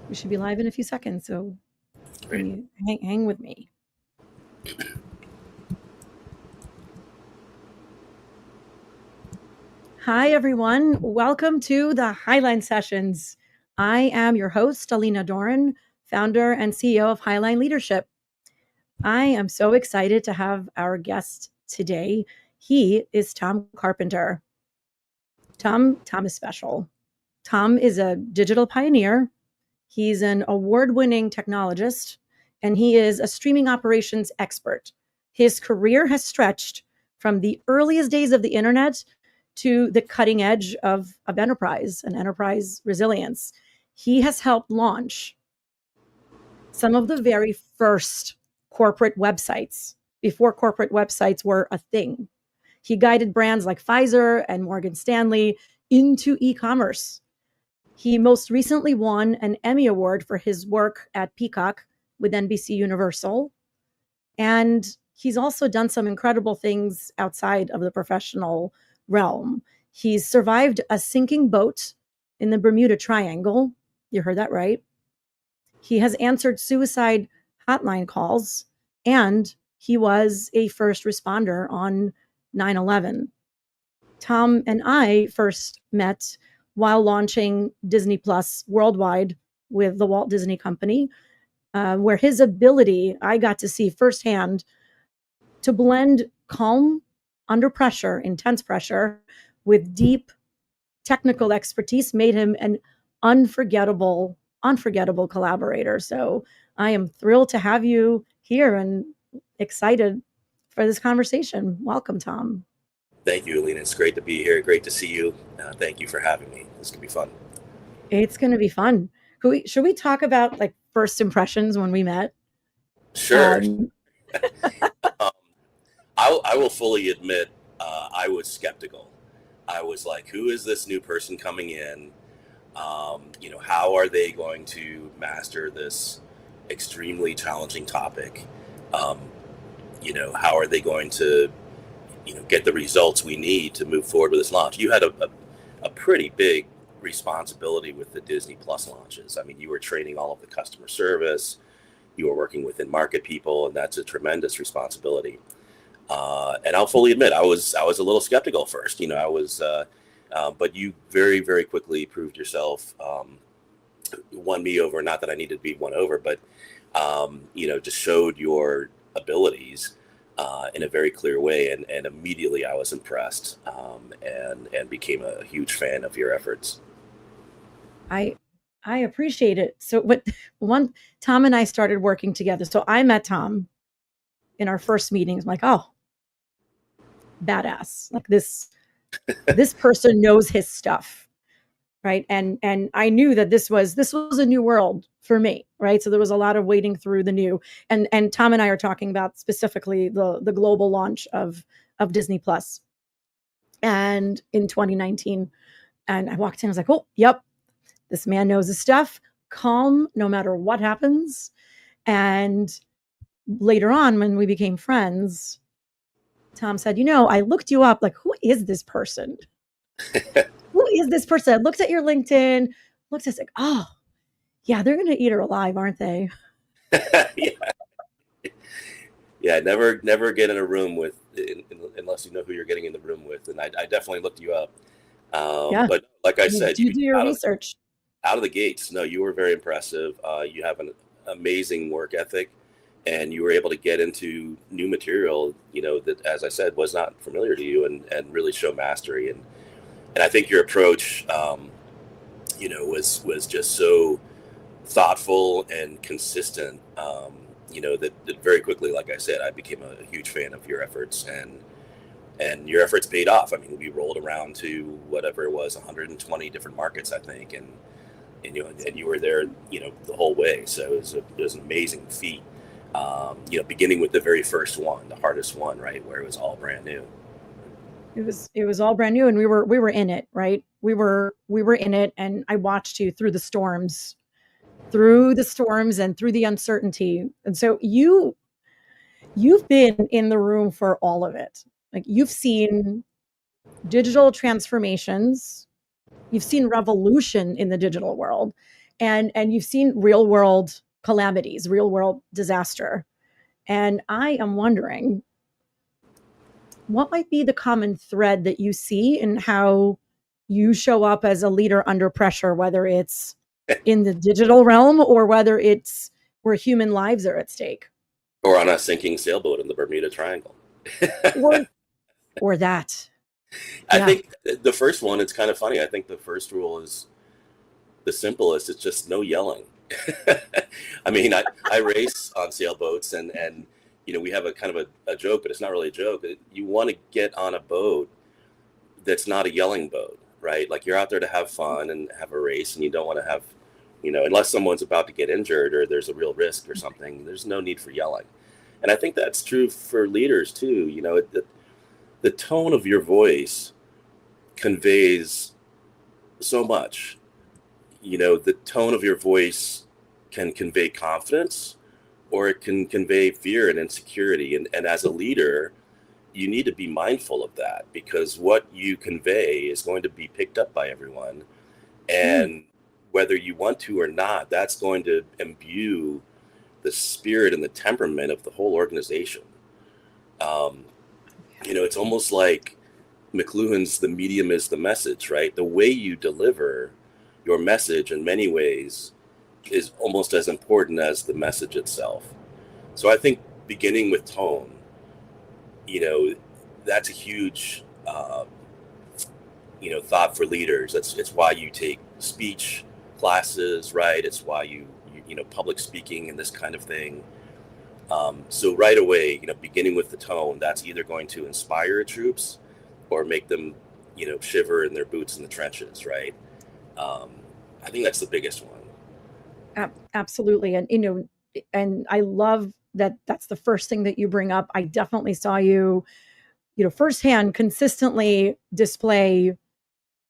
We should be live in a few seconds, so Great. hang with me. Hi, everyone. Welcome to the Highline Sessions. I am your host, Alina Doran, founder and CEO of Highline Leadership. I am so excited to have our guest today. He is Tom Carpenter. Tom is special. Tom is a digital pioneer. He's an award-winning technologist, and he is a streaming operations expert. His career has stretched from the earliest days of the internet to the cutting edge of enterprise and enterprise resilience. He has helped launch some of the very first corporate websites before corporate websites were a thing. He guided brands like Pfizer and Morgan Stanley into e-commerce. He most recently won an Emmy Award for his work at Peacock with NBC Universal. And he's also done some incredible things outside of the professional realm. He's survived a sinking boat in the Bermuda Triangle. You heard that right. He has answered suicide hotline calls, and he was a first responder on 9/11. Tom and I first met while launching Disney Plus worldwide with the Walt Disney Company, where his ability, I got to see firsthand, to blend calm under pressure, intense pressure, with deep technical expertise made him an unforgettable collaborator. So I am thrilled to have you here and excited for this conversation. Welcome, Tom. Thank you, Alina. It's great to be here. Great to see you. Thank you for having me. This could be fun. It's going to be fun. Should we talk about like first impressions when we met? Sure. Um, I will fully admit I was skeptical. I was like, who is this new person coming in? How are they going to master this extremely challenging topic? Um, how are they going to, get the results we need to move forward with this launch? You had a pretty big responsibility with the Disney Plus launches. I mean, you were training all of the customer service, you were working within market people, and that's a tremendous responsibility. And I'll fully admit, I was a little skeptical first. But you very, very quickly proved yourself, won me over. Not that I needed to be won over, but just showed your abilities in a very clear way, and immediately I was impressed, and became a huge fan of your efforts. I I appreciate it. So what one Tom and I started working together. So I met Tom in our first meetings. I'm like, oh, badass. Like this person knows his stuff. Right. And I knew that this was a new world for me. Right. So there was a lot of wading through the new. And Tom and I are talking about specifically the global launch of Disney Plus. And in 2019. And I walked in, I was like, oh, yep, this man knows his stuff, calm no matter what happens. And later on, when we became friends, Tom said, I looked you up. Like, who is this person? Who is this person? I looked at your LinkedIn, looked at it, like, oh, yeah, they're going to eat her alive, aren't they? Yeah, yeah. Never get in a room with unless you know who you're getting in the room with. And I definitely looked you up. Yeah. But like I You said, do your research. out of the gates, no, you were very impressive. You have an amazing work ethic, and you were able to get into new material, that, as I said, was not familiar to you, and really show mastery. And I think your approach, was just so thoughtful and consistent. That very quickly, like I said, I became a huge fan of your efforts, and your efforts paid off. I mean, we rolled around to whatever it was, 120 different markets, I think, and you were there, the whole way. So it was an amazing feat. Beginning with the very first one, the hardest one, right, where it was all brand new. It was all brand new, and we were in it, right? We were in it, and I watched you through the storms and through the uncertainty. And so you've been in the room for all of it. Like, you've seen digital transformations, you've seen revolution in the digital world, and you've seen real world calamities, real world disaster. And I am wondering, what might be the common thread that you see in how you show up as a leader under pressure, whether it's in the digital realm or whether it's where human lives are at stake? Or on a sinking sailboat in the Bermuda Triangle. or or that. I Yeah. think the first one, it's kind of funny. I think the first rule is the simplest. It's just no yelling. I mean, I race on sailboats, and we have a kind of a joke, but it's not really a joke. You want to get on a boat that's not a yelling boat, right? Like you're out there to have fun and have a race, and you don't want to have, unless someone's about to get injured or there's a real risk or something, there's no need for yelling. And I think that's true for leaders too. The tone of your voice conveys so much. The tone of your voice can convey confidence, or it can convey fear and insecurity. And as a leader, you need to be mindful of that, because what you convey is going to be picked up by everyone. And whether you want to or not, that's going to imbue the spirit and the temperament of the whole organization. It's almost like McLuhan's "the medium is the message," right? The way you deliver your message in many ways is almost as important as the message itself. So I think beginning with tone, that's a huge, thought for leaders. It's why you take speech classes, right? It's why you public speaking and this kind of thing. So right away, beginning with the tone, that's either going to inspire troops or make them, shiver in their boots in the trenches, right? I think that's the biggest one. Absolutely. And I love that that's the first thing that you bring up. I definitely saw you, firsthand consistently display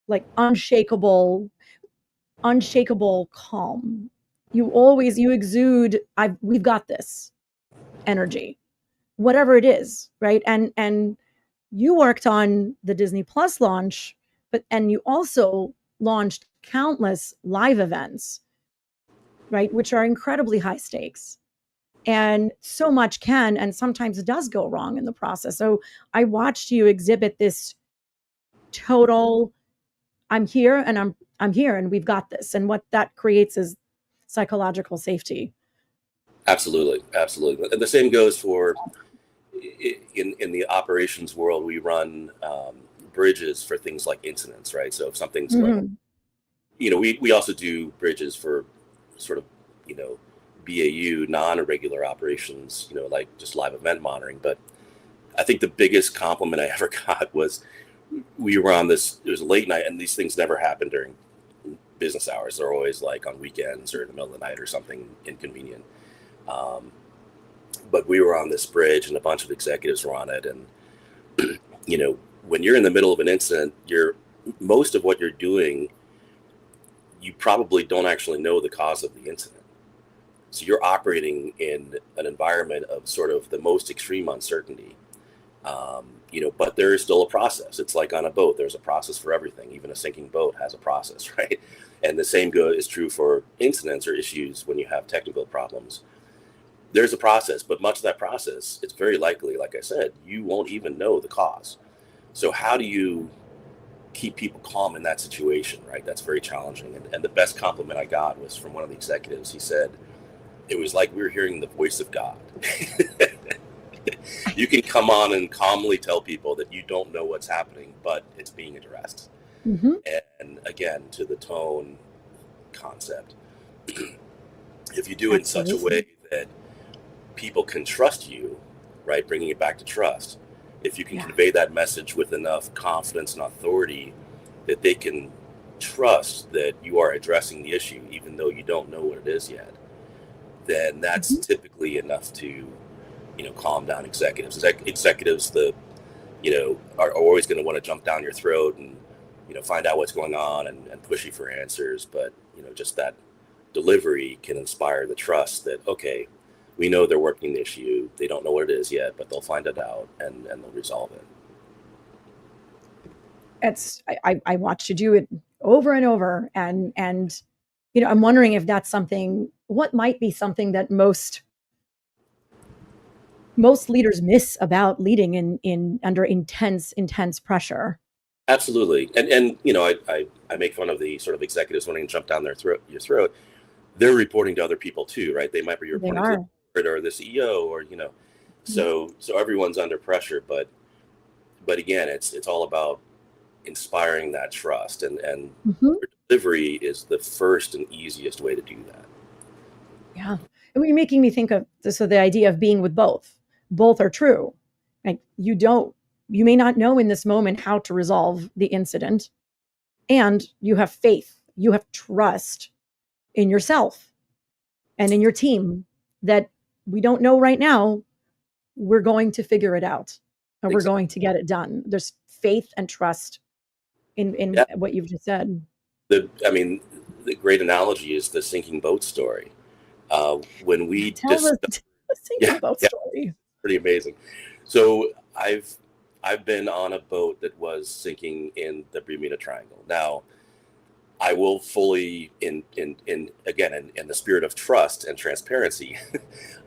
like unshakable calm. You exude, we've got this energy, whatever it is, right? And you worked on the Disney Plus launch, and you also launched countless live events, right, which are incredibly high stakes. And so much can and sometimes does go wrong in the process. So I watched you exhibit this total, I'm here and I'm here and we've got this. And what that creates is psychological safety. Absolutely. And the same goes for in the operations world. We run bridges for things like incidents, right? So if something's going on, we also do bridges for sort of, BAU, non-irregular operations, like just live event monitoring. But I think the biggest compliment I ever got was we were on this, it was a late night, and these things never happen during business hours. They're always like on weekends or in the middle of the night or something inconvenient. But we were on this bridge and a bunch of executives were on it. And, when you're in the middle of an incident, most of what you're doing, you probably don't actually know the cause of the incident. So you're operating in an environment of sort of the most extreme uncertainty. But there is still a process. It's like on a boat, there's a process for everything. Even a sinking boat has a process, right? And the same is true for incidents or issues when you have technical problems. There's a process, but much of that process, it's very likely, like I said, you won't even know the cause. So how do you keep people calm in that situation, right? That's very challenging. And the best compliment I got was from one of the executives. He said, it was like we were hearing the voice of God. You can come on and calmly tell people that you don't know what's happening, but it's being addressed. And again, to the tone concept, if you do it in such a way that people can trust you, right? Bringing it back to trust. If you can convey that message with enough confidence and authority that they can trust that you are addressing the issue, even though you don't know what it is yet, then that's typically enough to, calm down executives. Executives, are always going to want to jump down your throat and, find out what's going on and push you for answers. But, just that delivery can inspire the trust that, okay, we know they're working the issue. They don't know what it is yet, but they'll find it out and they'll resolve it. I watched you do it over and over, and I'm wondering if that's what might be something that most leaders miss about leading in under intense pressure. Absolutely. And I make fun of the sort of executives wanting to jump down your throat. They're reporting to other people too, right? They might be They reporting to the are. board or the CEO, or Mhm. so everyone's under pressure. But again, it's all about inspiring that trust, and Mhm. your delivery is the first and easiest way to do that. Yeah. And you're making me think of the idea of being with both. Both are true. Like you may not know in this moment how to resolve the incident, and you have faith, you have trust in yourself and in your team that we don't know right now, we're going to figure it out and we're Exactly. going to get it done. There's faith and trust in Yeah. what you've just said. The great analogy is the sinking boat story. When we Tell just the Yeah, sinking boat yeah, story. pretty amazing. So I've been on a boat that was sinking in the Bermuda Triangle. Now, I will fully in again in the spirit of trust and transparency,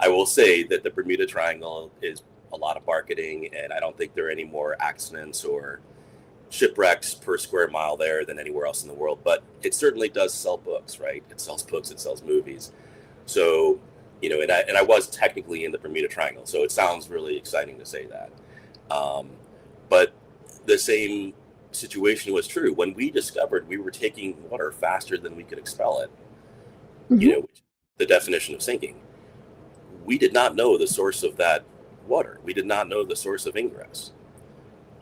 I will say that the Bermuda Triangle is a lot of marketing, and I don't think there are any more accidents or shipwrecks per square mile there than anywhere else in the world. But it certainly does sell books, right? It sells books, it sells movies. So, and I was technically in the Bermuda Triangle, so it sounds really exciting to say that. Um, but the same situation was true when we discovered we were taking water faster than we could expel it. Mhm. Which is the definition of sinking. We did not know the source of that water. We did not know the source of ingress.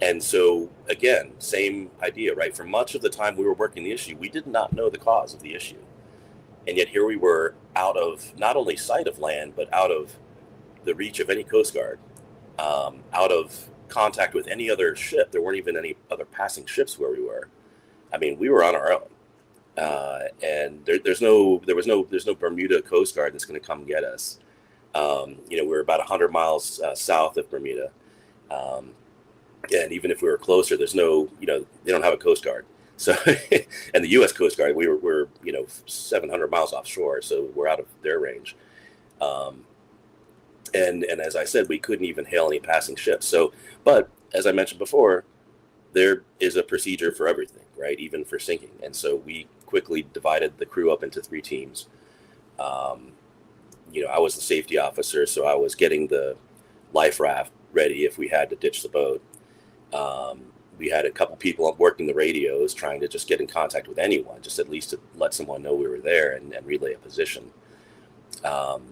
And so, again, same idea, right? For much of the time we were working the issue, we did not know the cause of the issue. And yet here we were out of not only sight of land, but out of the reach of any Coast Guard, out of contact with any other ship. There weren't even any other passing ships where we were. I mean, we were on our own. And there's no Bermuda Coast Guard that's going to come get us. We're about 100 miles south of Bermuda. Um, and even if we were closer, there's no, they don't have a Coast Guard. So, and the U.S. Coast Guard, we're 700 miles offshore, so we're out of their range. Um, and as I said, we couldn't even hail any passing ships. So, but as I mentioned before, there is a procedure for everything, right? Even for sinking. And so we quickly divided the crew up into three teams. Um, I was the safety officer, so I was getting the life raft ready if we had to ditch the boat. Um, we had a couple people working the radios, trying to just get in contact with anyone, just at least to let someone know we were there and relay a position,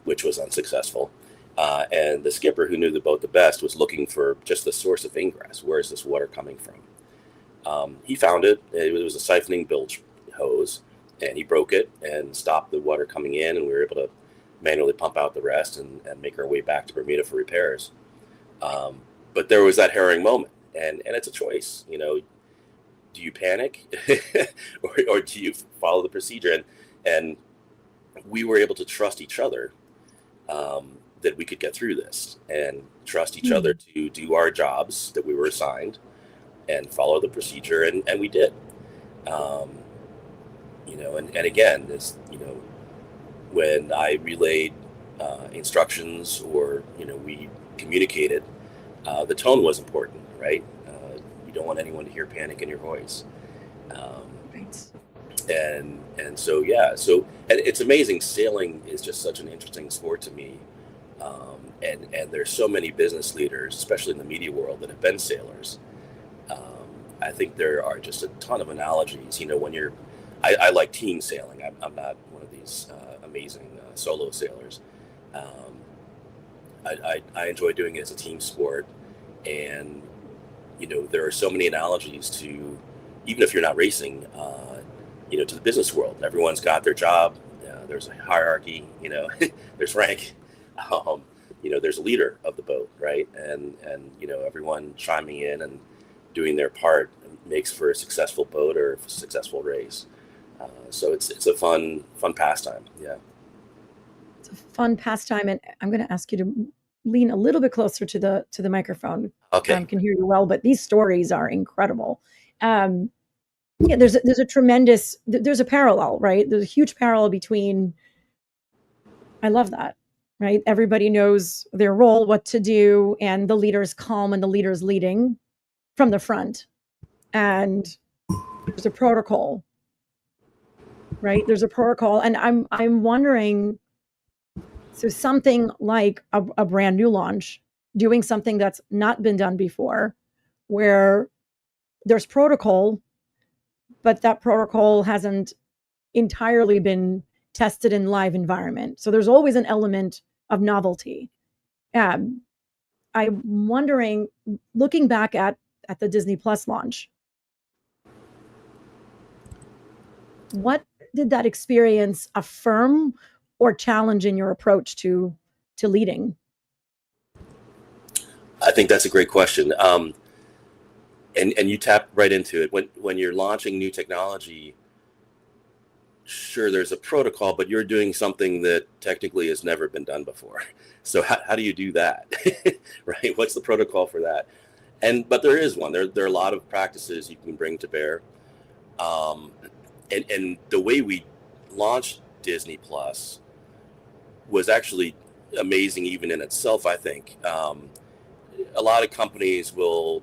which was unsuccessful. And the skipper, who knew the boat the best, was looking for just the source of ingress. Where is this water coming from? He found it. It was a siphoning bilge hose, and he broke it and stopped the water coming in, and we were able to manually pump out the rest and make our way back to Bermuda for repairs. Um, but there was that harrowing moment, and it's a choice. Do you panic or do you follow the procedure? And we were able to trust each other, that we could get through this, and trust each other Mm. to do our jobs that we were assigned and follow the procedure, and we did. Um, and again, this, when I relayed instructions, or we communicated, the tone was important, right? You don't want anyone to hear panic in your voice. Um, Right. and so, yeah, and it's amazing. Sailing is just such an interesting sport to me. And there's so many business leaders, especially in the media world, that have been sailors. Um, I think there are just a ton of analogies. I like team sailing. I'm not one of these amazing solo sailors. Um, I enjoy doing it as a team sport. And, there are so many analogies to, even if you're not racing, to the business world. Everyone's got their job. There's a hierarchy, there's rank. Um, there's a leader of the boat, right? And everyone chiming in and doing their part makes for a successful boat or a successful race. So it's a fun pastime. Yeah. It's a fun pastime, and I'm going to ask you to lean a little bit closer to the microphone. Okay. Can hear you well, but these stories are incredible. Um, Yeah, there's a tremendous, there's a parallel, right? There's a huge parallel between, I love that, right? Everybody knows their role, what to do, and the leader's calm and the leader's leading from the front. And there's a protocol, right? There's a protocol. And I'm wondering, so something like a brand new launch, doing something that's not been done before, where there's protocol, but that protocol hasn't entirely been tested in live environment. So there's always an element of novelty. Um, I'm wondering, looking back at the Disney Plus launch, what did that experience affirm or challenge in your approach to leading? I think that's a great question. And you tap right into it. When you're launching new technology, sure, there's a protocol, but you're doing something that technically has never been done before. So how do you do that? Right? What's the protocol for that? But there is one. There are a lot of practices you can bring to bear. And the way we launched Disney Plus was actually amazing even in itself, I think. A lot of companies will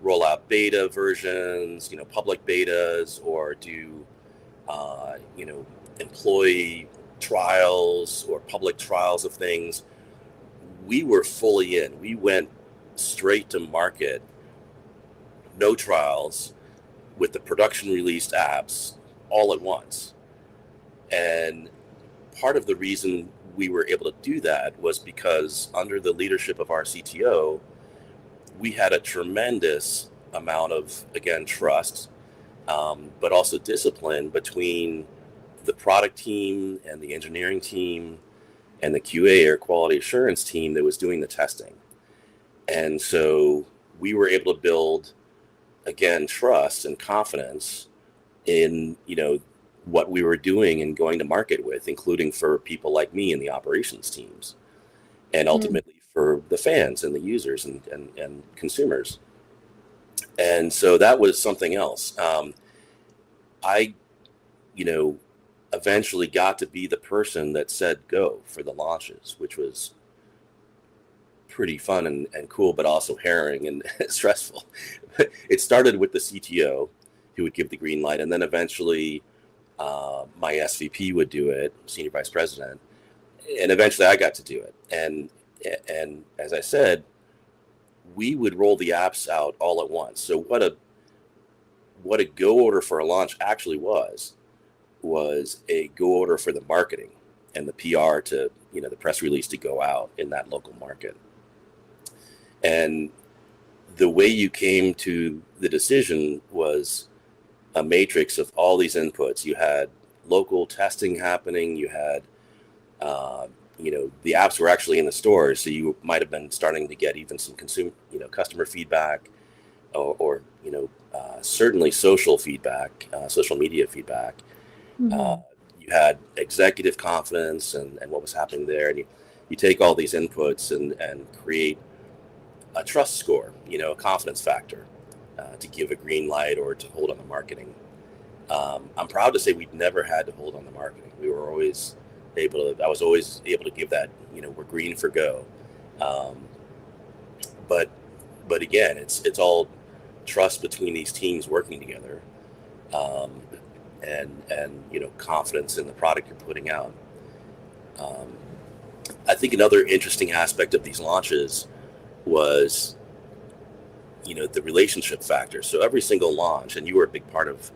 roll out beta versions, public betas, or do employee trials or public trials of things. We were fully in. We went straight to market, no trials, with the production released apps all at once. And part of the reason we were able to do that was because under the leadership of our CTO, we had a tremendous amount of, again, trust, but also discipline between the product team and the engineering team and the QA or quality assurance team that was doing the testing. And so we were able to build, again, trust and confidence in, what we were doing and going to market with, including for people like me in the operations teams, and ultimately for the fans and the users and consumers. And so that was something else. I, eventually got to be the person that said go for the launches, which was pretty fun and cool, but also harrowing and stressful. It started with the CTO who would give the green light, and then eventually my SVP would do it, senior vice president, and eventually I got to do it. And as I said, we would roll the apps out all at once. So what a go order for a launch actually was a go order for the marketing and the PR to, the press release to go out in that local market. And the way you came to the decision was a matrix of all these inputs. You had local testing happening. You had, the apps were actually in the stores, so you might have been starting to get even some customer feedback, or certainly social feedback, social media feedback. You had executive confidence and what was happening there, and you take all these inputs and create a trust score, a confidence factor, to give a green light or to hold on the marketing. I'm proud to say we'd never had to hold on the marketing. We were always I was always able to give that, we're green for go. But again, it's all trust between these teams working together, and confidence in the product you're putting out. I think another interesting aspect of these launches was, the relationship factor. So every single launch, and you were a big part of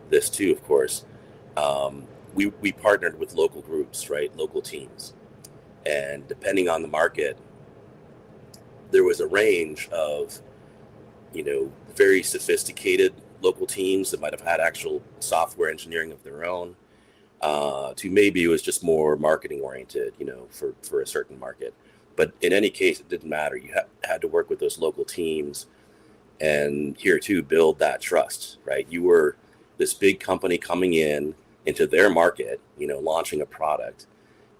this too, of course, we partnered with local groups, right? Local teams. And depending on the market, there was a range of, very sophisticated local teams that might have had actual software engineering of their own, to maybe it was just more marketing oriented, for a certain market. But in any case, it didn't matter. You had to work with those local teams, and here too, build that trust, right? You were this big company coming into their market, launching a product,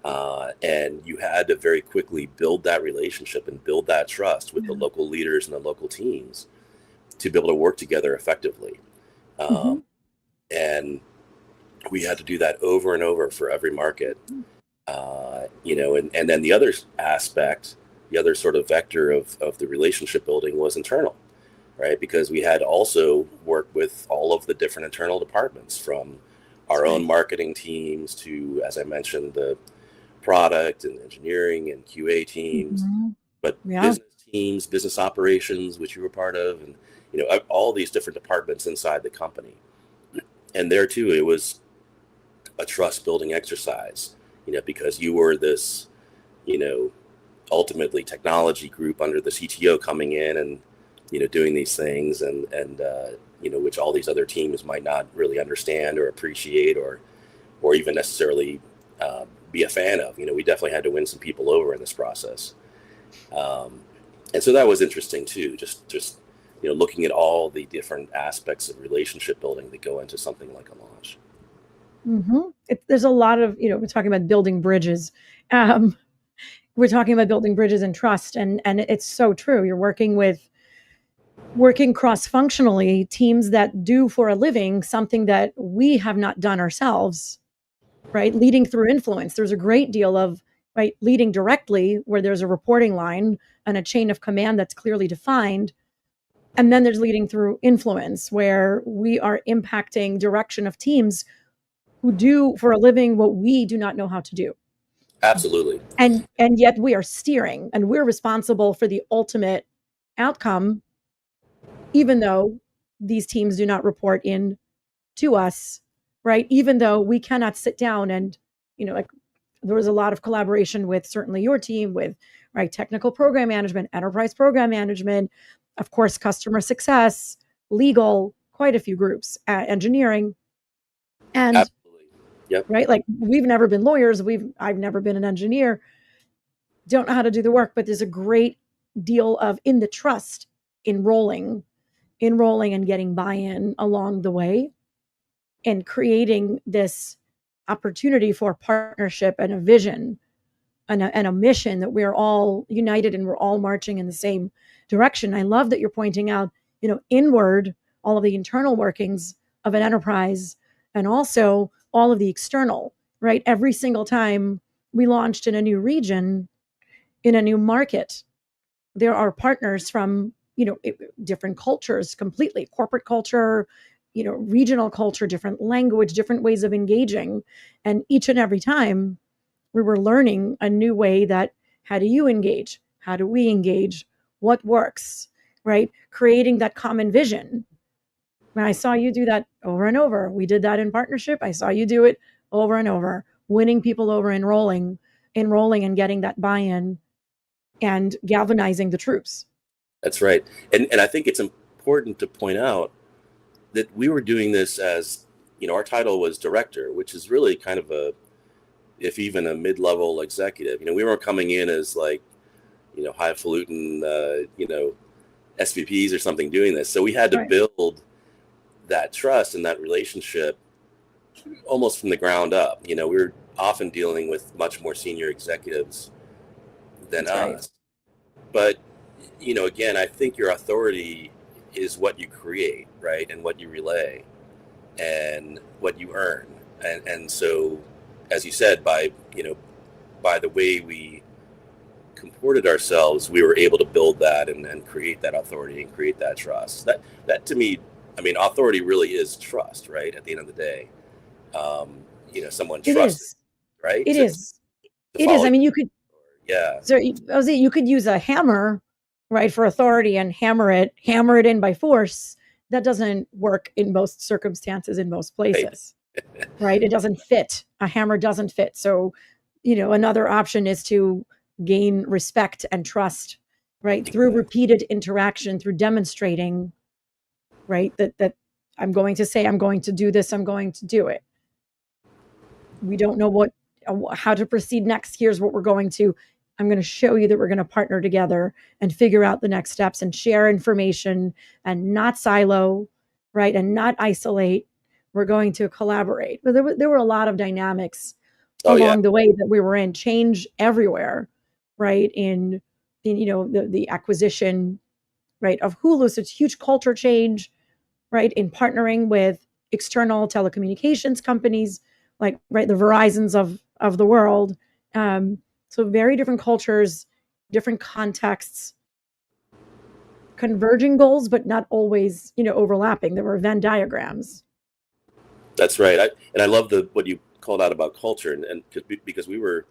and you had to very quickly build that relationship and build that trust with the local leaders and the local teams to be able to work together effectively. And we had to do that over and over for every market. And then the other aspect, the other sort of vector of the relationship building was internal, right? Because we had also worked with all of the different internal departments, from our own marketing teams to, as I mentioned, the product and engineering and QA teams, but business teams, business operations, which you were part of, and all these different departments inside the company. And there too, it was a trust building exercise, because you were this, ultimately technology group under the CTO coming in and, doing these things and which all these other teams might not really understand or appreciate or even necessarily be a fan of. We definitely had to win some people over in this process. And so that was interesting too, just looking at all the different aspects of relationship building that go into something like a launch. There's a lot of, we're talking about building bridges. We're talking about building bridges and trust. And it's so true. You're working cross-functionally, teams that do for a living something that we have not done ourselves, right? Leading through influence. There's a great deal of, right, leading directly where there's a reporting line and a chain of command that's clearly defined. And then there's leading through influence, where we are impacting direction of teams who do for a living what we do not know how to do. Absolutely. And yet we are steering, and we're responsible for the ultimate outcome, even though these teams do not report in to us, right? Even though we cannot sit down and, like there was a lot of collaboration with certainly your team with, right, technical program management, enterprise program management, of course, customer success, legal, quite a few groups, engineering. And absolutely. Yep. Right, like we've never been lawyers, I've never been an engineer, don't know how to do the work, but there's a great deal of in the trust enrolling and getting buy-in along the way and creating this opportunity for partnership and a vision and a mission that we're all united and we're all marching in the same direction. I love that you're pointing out, inward, all of the internal workings of an enterprise and also all of the external, right? Every single time we launched in a new region, in a new market, there are partners from, different cultures completely, corporate culture, regional culture, different language, different ways of engaging. And each and every time we were learning a new way that, how do you engage? How do we engage? What works, right? Creating that common vision. When I saw you do that over and over, we did that in partnership. I saw you do it over and over, winning people over, enrolling and getting that buy-in and galvanizing the troops. That's right. And I think it's important to point out that we were doing this as, our title was director, which is really kind of if even a mid-level executive. We weren't coming in as like, highfalutin, SVPs or something doing this. So we had to build that trust and that relationship almost from the ground up. We were often dealing with much more senior executives than us. But, again, I think your authority is what you create, right? And what you relay and what you earn. And so, as you said, by the way we comported ourselves, we were able to build that and create that authority and create that trust. That to me, authority really is trust, right? At the end of the day, someone trusts, right? It is. You could, So you could use a hammer, right, for authority and hammer it in by force. That doesn't work in most circumstances, in most places, right? It doesn't fit. A hammer doesn't fit. So, another option is to gain respect and trust, right, through repeated interaction, through demonstrating, right, that I'm going to say, I'm going to do this, I'm going to do it. We don't know how to proceed next. Here's what we're going to. I'm going to show you that we're going to partner together and figure out the next steps and share information and not silo, right, and not isolate. We're going to collaborate. But there were a lot of dynamics along the way that we were in. Change everywhere, right? In the acquisition, right, of Hulu. So it's huge culture change, right, in partnering with external telecommunications companies, like right the Verizons of the world. So very different cultures, different contexts, converging goals, but not always, overlapping. There were Venn diagrams. That's right. I love what you called out about culture, and because we were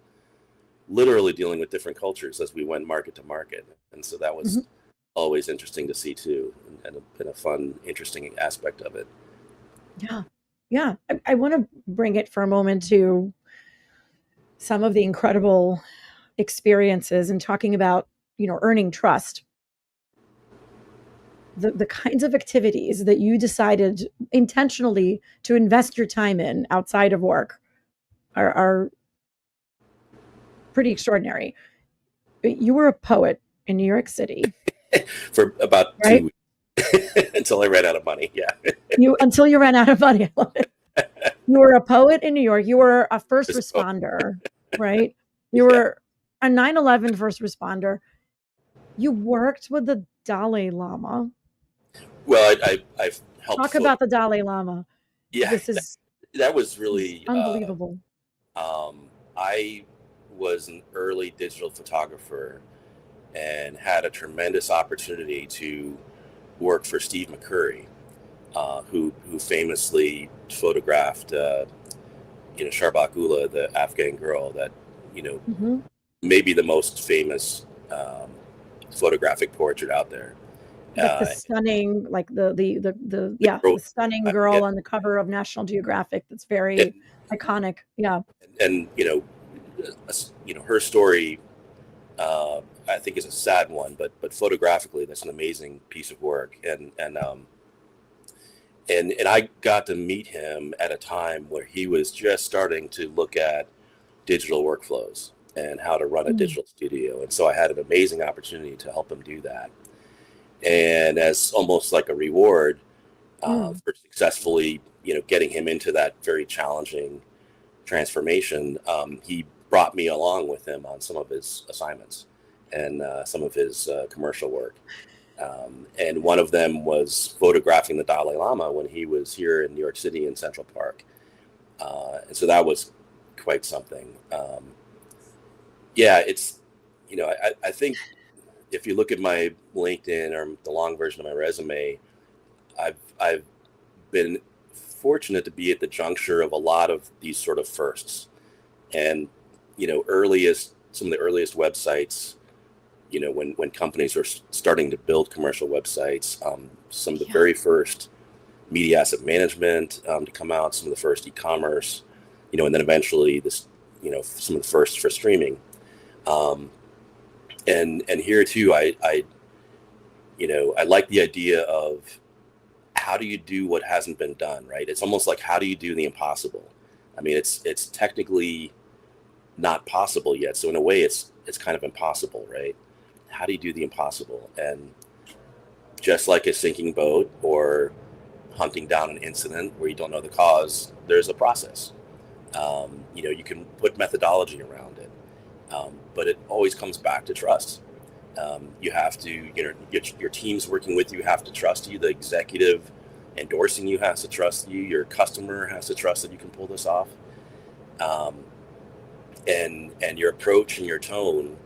literally dealing with different cultures as we went market to market, and so that was always interesting to see too, and a fun, interesting aspect of it. Yeah. I want to bring it for a moment to some of the incredible experiences and talking about, earning trust. The kinds of activities that you decided intentionally to invest your time in outside of work are pretty extraordinary. You were a poet in New York City For about right? 2 weeks until I ran out of money. Yeah. Until you ran out of money. I love it. You were a poet in New York. You were a first Just- responder, right? You Yeah. were a 9/11 first responder. You worked with the Dalai Lama. Well, I've helped. Talk about the Dalai Lama. Yeah, This is that was really unbelievable. I was an early digital photographer and had a tremendous opportunity to work for Steve McCurry, who famously photographed Sharbat Gula, the Afghan girl that may be the most famous photographic portrait out there. Like the stunning, like the stunning girl on the cover of National Geographic. That's very iconic. Yeah. And her story, I think, is a sad one, but photographically, that's an amazing piece of work. And I got to meet him at a time where he was just starting to look at digital workflows and how to run a digital studio. And so I had an amazing opportunity to help him do that. And as almost like a reward for successfully, getting him into that very challenging transformation, he brought me along with him on some of his assignments and some of his commercial work. And one of them was photographing the Dalai Lama when he was here in New York City in Central Park. And so that was quite something. It's, I think if you look at my LinkedIn or the long version of my resume, I've been fortunate to be at the juncture of a lot of these sort of firsts. And, some of the earliest websites, when companies are starting to build commercial websites, some of the very first media asset management to come out, some of the first e-commerce, and then eventually this, some of the first for streaming. And here too, I like the idea of how do you do what hasn't been done, right? It's almost like, how do you do the impossible? I mean, it's technically not possible yet. So in a way, it's kind of impossible, right? How do you do the impossible? And just like a sinking boat or hunting down an incident where you don't know the cause, there's a process. You can put methodology around it, but it always comes back to trust. You have to, your teams working with you have to trust you. The executive endorsing you has to trust you. Your customer has to trust that you can pull this off. And your approach and your tone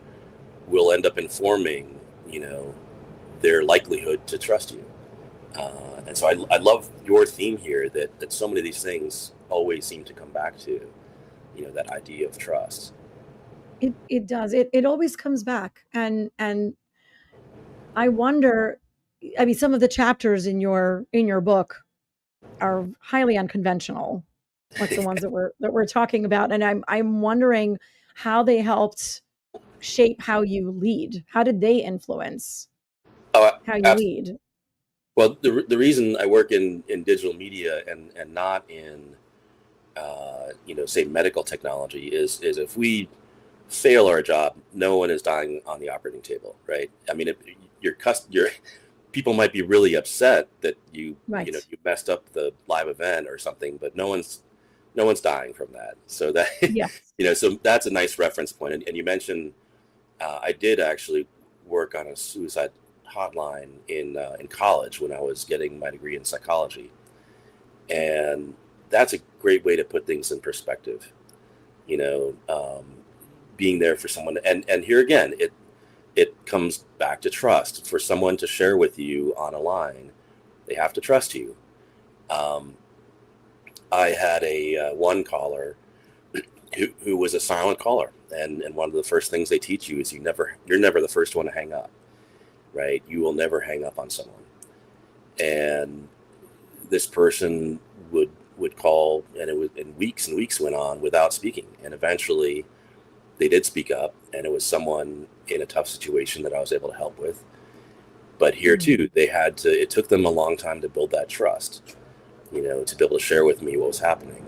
will end up informing, their likelihood to trust you. And so I love your theme here that so many of these things always seem to come back to, that idea of trust. It does. It always comes back. And I wonder, I mean, some of the chapters in your book are highly unconventional, like the ones that we're talking about. And I'm wondering how they helped shape how you lead. How did they influence how you lead? Well, the reason I work in digital media and not in say medical technology is if we fail our job, no one is dying on the operating table, right? I mean, your people might be really upset that you you messed up the live event or something, but no one's dying from that. So that so that's a nice reference point. And you mentioned I did actually work on a suicide hotline in college when I was getting my degree in psychology, And that's a great way to put things in perspective, you know, being there for someone. And here again, it comes back to trust. For someone to share with you on a line, they have to trust you. Um, I had a one caller who was a silent caller, and one of the first things they teach you is you're never the first one to hang up, right? You will never hang up on someone. And this person would call, and weeks and weeks went on without speaking, and eventually they did speak up, and it was someone in a tough situation that I was able to help with. But here too, it took them a long time to build that trust, to be able to share with me what was happening.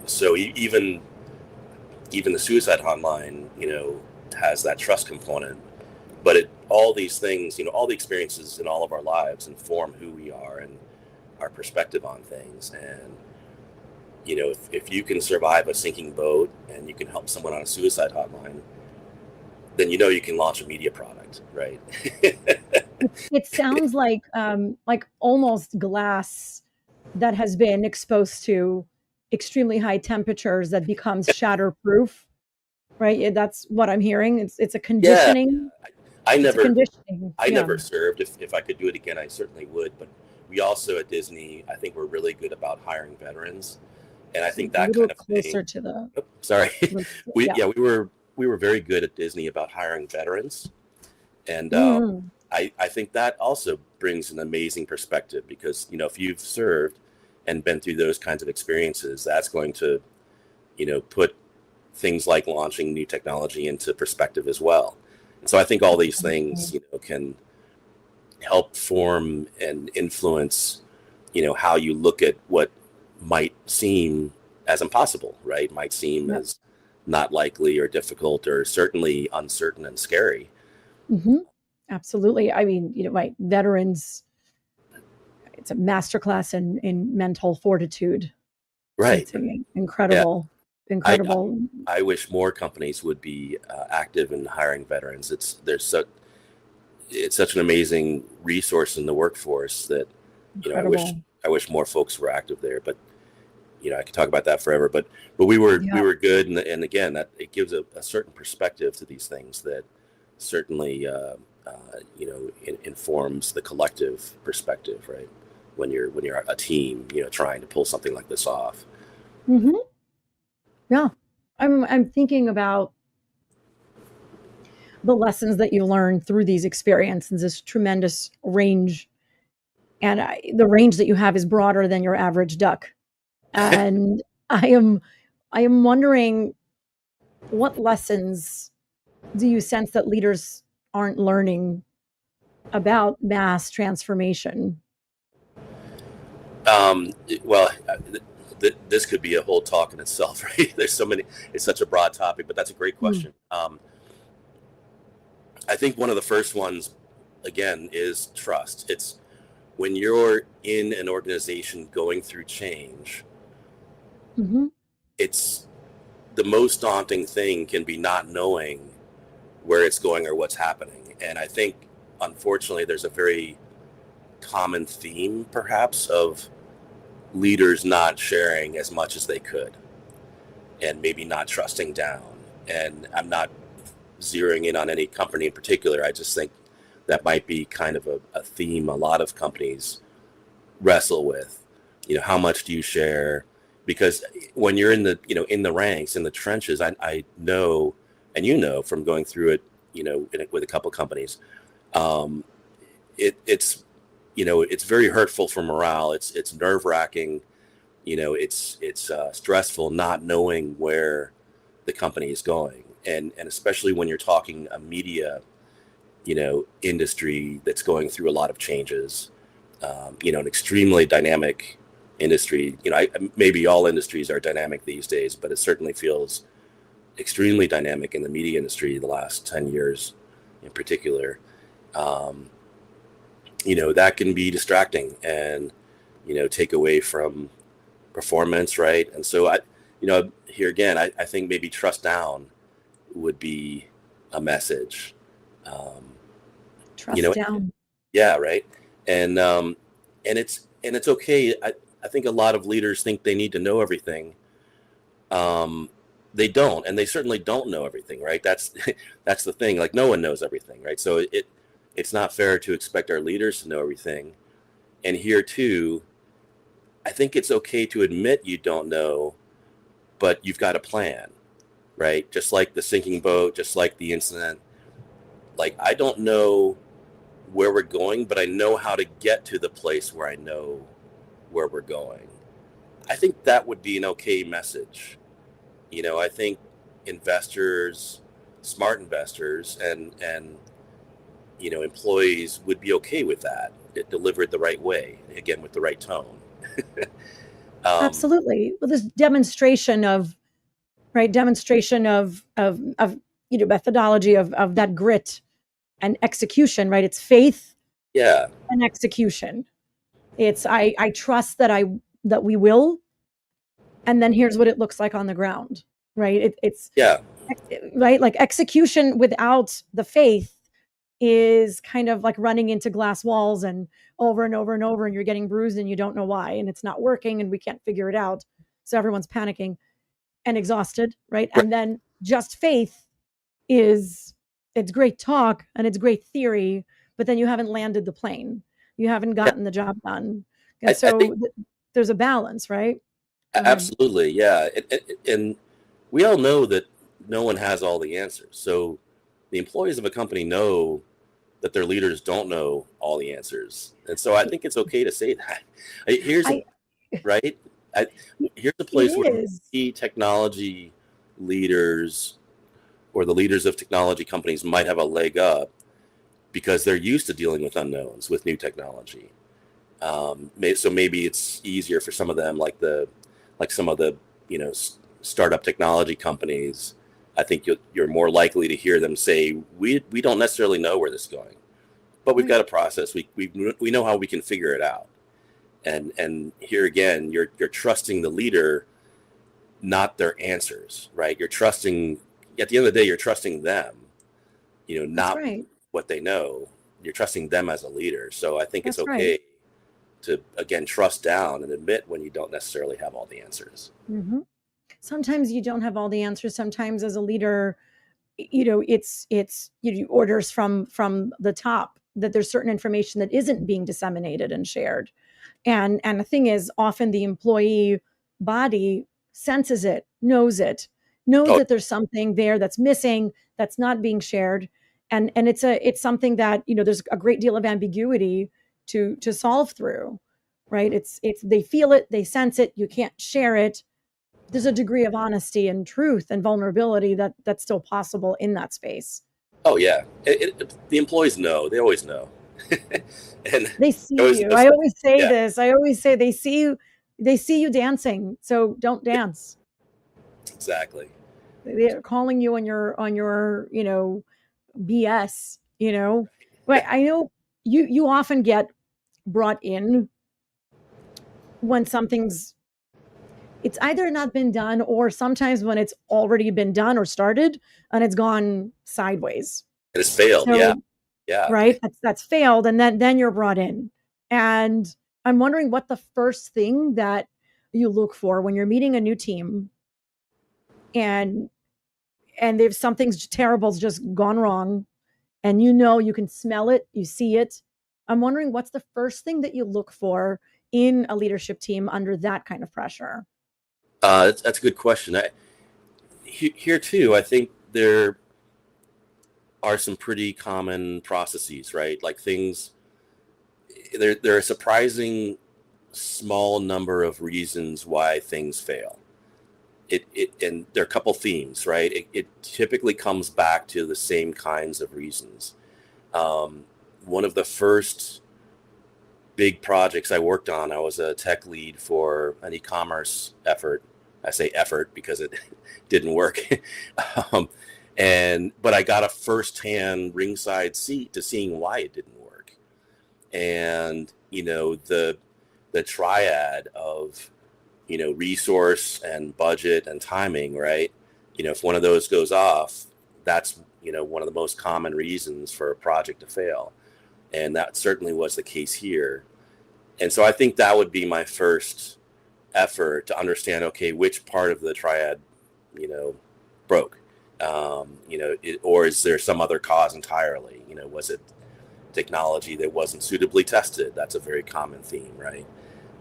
So even the suicide hotline, has that trust component. But all these things, all the experiences in all of our lives inform who we are and our perspective on things. And, if you can survive a sinking boat and you can help someone on a suicide hotline, then you can launch a media product, right? It sounds like almost glass that has been exposed to extremely high temperatures that becomes shatterproof, right? That's what I'm hearing. It's a Yeah. conditioning. I It's a never conditioning. I Yeah. never served. If I could do it again, I certainly would. But we also at Disney, I think we're really good about hiring veterans. And I think A that little kind of thing. closer to the. Oh, sorry. Yeah. We were very good at Disney about hiring veterans. And Mhm. I think that also brings an amazing perspective because, if you've served and been through those kinds of experiences, that's going to, put things like launching new technology into perspective as well. And so I think all these things, can help form and influence, how you look at what might seem as impossible, right? Might seem Yep. as not likely or difficult or certainly uncertain and scary. Mhm. Absolutely. I mean, right, veterans, it's a masterclass in mental fortitude. Right. It's an Yeah. incredible, I, incredible. I wish more companies would be active in hiring veterans. It's such an amazing resource in the workforce that, Incredible. I wish more folks were active there, but I could talk about that forever, but we Yeah. were good. And again, that it gives a certain perspective to these things that certainly, informs the collective perspective, right? When you're a team, trying to pull something like this off. Mhm. Yeah. I'm thinking about the lessons that you learned through these experiences, this tremendous range, and the range that you have is broader than your average duck. And I am I am wondering, what lessons do you sense that leaders aren't learning about mass transformation? Well, this could be a whole talk in itself, right? There's so many. It's such a broad topic, but that's a great Mm. question. I think one of the first ones, again, is trust. It's when you're in an organization going through change, Mhm. it's the most daunting thing can be not knowing where it's going or what's happening. And I think, unfortunately, there's a very common theme, perhaps, of leaders not sharing as much as they could and maybe not trusting down. And I'm not zeroing in on any company in particular. I just think that might be kind of a theme a lot of companies wrestle with. How much do you share? Because when you're in the ranks, in the trenches, I know, and from going through it, with a couple companies, um, it's very hurtful for morale. It's nerve wracking. It's stressful not knowing where the company is going, and especially when you're talking a media, industry that's going through a lot of changes, an extremely dynamic industry. Maybe all industries are dynamic these days, but it certainly feels extremely dynamic in the media industry the last 10 years in particular. Um, that can be distracting and, take away from performance, right? And so here again, I think maybe trust down would be a message. Um, you Trust know, down. yeah, right. And and and it's okay. I think a lot of leaders think they need to know everything. They don't, and they certainly don't know everything, right? That's that's the thing. Like, no one knows everything, right? So it's not fair to expect our leaders to know everything. And here too, I think it's okay to admit you don't know, but you've got a plan, right? Just like the sinking boat, just like the incident. Like, I don't know where we're going, but I know how to get to the place where I know where we're going. I think that would be an okay message. I think investors, smart investors, and employees would be okay with that. It delivered the right way, again, with the right tone. Absolutely. Well, this demonstration of methodology of that grit and execution, right? It's faith Yeah, and execution. It's I trust that we will, and then here's what it looks like on the ground, right? It's yeah, right, like execution without the faith is kind of like running into glass walls and over and over and over, and you're getting bruised and you don't know why, and it's not working, and we can't figure it out. So everyone's panicking and exhausted, right? right. And then just faith is it's great talk and it's great theory, but then you haven't landed the plane. You haven't Yeah, gotten the job done. I, And I think so there's a balance, right? Go ahead. absolutely, yeah. And we all know that no one has all the answers. So the employees of a company know that their leaders don't know all the answers. And so I think it's okay to say that. Here's a I right. I, Here's a it place where is. key technology leaders or the leaders of technology companies might have a leg up because they're used to dealing with unknowns with new technology. So maybe it's easier for some of them, like some of the startup technology companies. I think you're more likely to hear them say, we don't necessarily know where this is going, but we've got a process. We know how we can figure it out. And here again, you're trusting the leader, not their answers, right? You're trusting, at the end of the day, you're trusting them, That's not right. what they know. You're trusting them as a leader. So I think it's That's right. okay to, again, trust down and admit when you don't necessarily have all the answers. Hmm. Sometimes you don't have all the answers. Sometimes as a leader, it's orders from the top that there's certain information that isn't being disseminated and shared. And the thing is, often the employee body senses it, knows Oh, that there's something there that's missing, that's not being shared. And it's something that, there's a great deal of ambiguity to solve through, right? It's they feel it, they sense it, you can't share it. There's a degree of honesty and truth and vulnerability that's still possible in that space. oh yeah. The employees know. They always know. And They they see always you. know I something. always say Yeah, this. I always say they see you dancing, so don't yeah, dance. exactly. They're calling you on your BS, Right. I know you often get brought in when something's it's either not been done, or sometimes when it's already been done or started and it's gone sideways. And it's failed. Yeah, So, yeah. right, that's failed, and then you're brought in. And I'm wondering what the first thing that you look for when you're meeting a new team, and if something's terrible's just gone wrong, and you can smell it, you see it. I'm wondering what's the first thing that you look for in a leadership team under that kind of pressure. That's a good question. Here too, I think there are some pretty common processes, right? Like things, there are a surprising small number of reasons why things fail. And there are a couple themes, right? It typically comes back to the same kinds of reasons. Um, One of the first big projects I worked on, I was a tech lead for an e-commerce effort. I say effort because it didn't work. um, but I got a firsthand ringside seat to seeing why it didn't work. And, the triad of, resource and budget and timing, right? If one of those goes off, that's, one of the most common reasons for a project to fail. And that certainly was the case here. And so I think that would be my first effort to understand, okay, which part of the triad, broke, or is there some other cause entirely? Was it technology that wasn't suitably tested? That's a very common theme, right?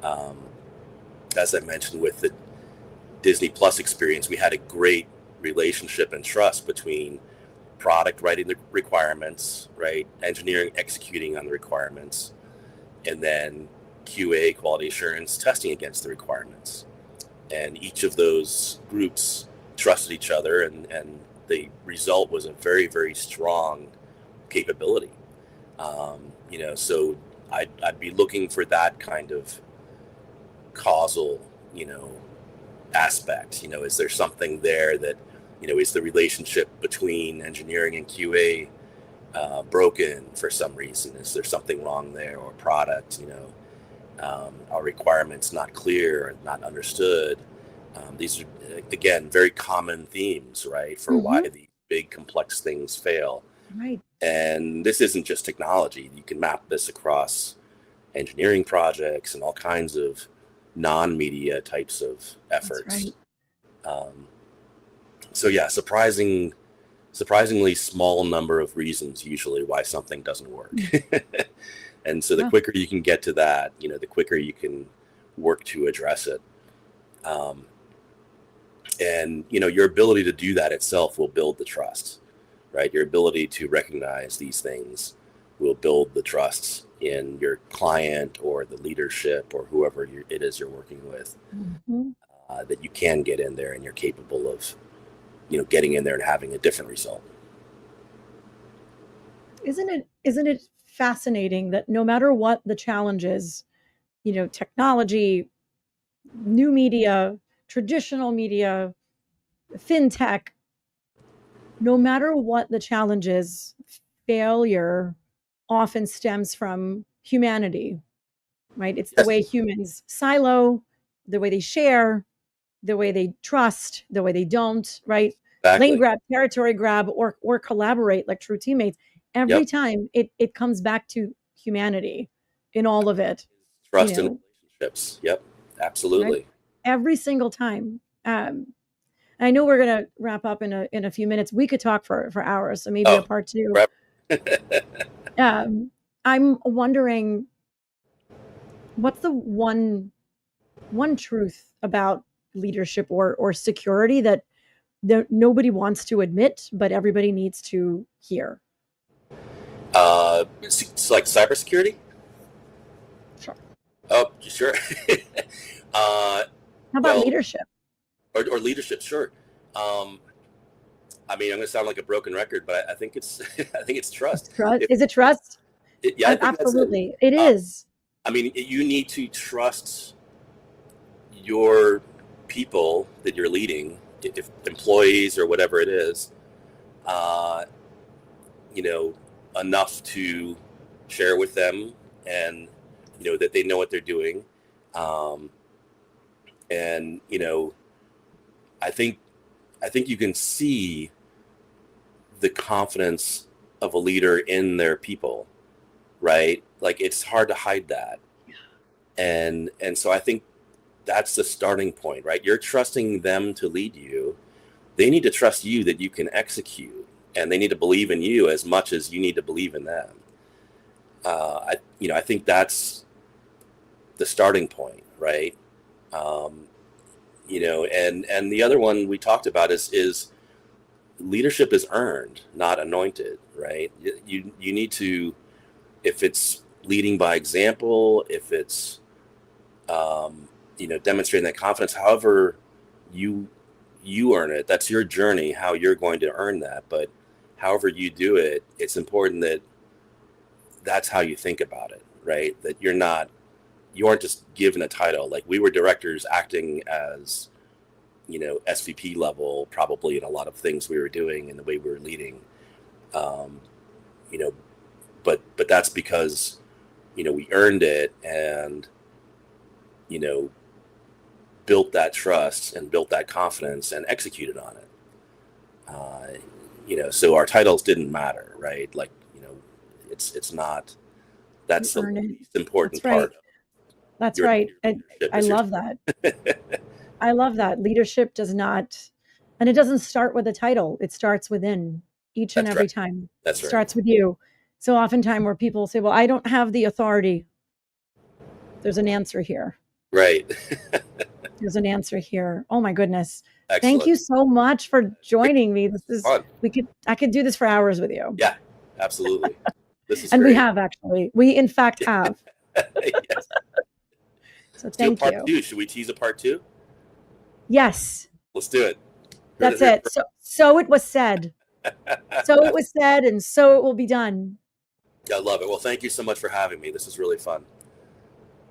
Um, as I mentioned with the Disney Plus experience, we had a great relationship and trust between product writing the requirements, right? Engineering executing on the requirements, and then QA, quality assurance, testing against the requirements. And each of those groups trusted each other, and the result was a very, very strong capability. So I'd be looking for that kind of causal, aspect. Is there something there that, is the relationship between engineering and QA broken for some reason? Is there something wrong there, or product? Are requirements not clear and not understood? These are, again, very common themes, right, for why these big complex things fail. Right. And this isn't just technology. You can map this across engineering projects and all kinds of non-media types of efforts. Right. So yeah, surprisingly small number of reasons usually why something doesn't work. And so the quicker you can get to that, the quicker you can work to address it. And your ability to do that itself will build the trust, right? Your ability to recognize these things will build the trust in your client or the leadership or whoever it is you're working with, that you can get in there and you're capable of, getting in there and having a different result. Isn't it fascinating that no matter what the challenge is, technology, new media, traditional media, fintech, no matter what the challenge is, failure often stems from humanity, right? It's the way humans silo, the way they share, the way they trust, the way they don't, right? Exactly. Lane grab, territory grab, or collaborate like true teammates. Every time it comes back to humanity in all of it. Trust in relationships. Yep, absolutely. Right? Every single time. I know we're going to wrap up in a few minutes. We could talk for hours, so maybe a part two. I'm wondering, what's the one truth about leadership or security that nobody wants to admit, but everybody needs to hear? It's like cybersecurity? Sure. Oh, sure. How about leadership? Or leadership, sure. I'm going to sound like a broken record, but I think it's trust. Is it trust? Yeah, absolutely. It is. You need to trust your people that you're leading, if employees or whatever it is, enough to share with them, and that they know what they're doing. And I think you can see the confidence of a leader in their people, right? Like, it's hard to hide that. And so I think that's the starting point, right? You're trusting them to lead you. They need to trust you that you can execute, and they need to believe in you as much as you need to believe in them. I think that's the starting point, right? And the other one we talked about is leadership is earned, not anointed, right? You need to, if it's leading by example, if it's demonstrating that confidence, however you earn it, that's your journey, how you're going to earn that. But however you do it, it's important that that's how you think about it, right? That you aren't just given a title. Like, we were directors acting as, SVP level, probably, in a lot of things we were doing and the way we were leading. But that's because, we earned it, and, built that trust and built that confidence and executed on it. So our titles didn't matter, right? Like, it's not, that's the least important part. That's Your right. leadership I is your love that. I love that. Leadership does not, and it doesn't start with a title. It starts within each and That's right. every time. That's It right. starts with you. So oftentimes where people say, well, I don't have the authority. There's an answer here. Right. There's an answer here. Oh my goodness. Thank Excellent. you so much for joining me. This is, Fun. I could do this for hours with you. Yeah, absolutely. This is And we great. have actually. We in fact have. Yes. So Let's do a thank part you. 2. Should we tease a part 2? Yes. Let's do it. That's it. So it was said. So it was said, and so it will be done. I love it. Well, thank you so much for having me. This is really fun.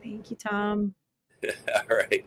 Thank you, Tom. All right.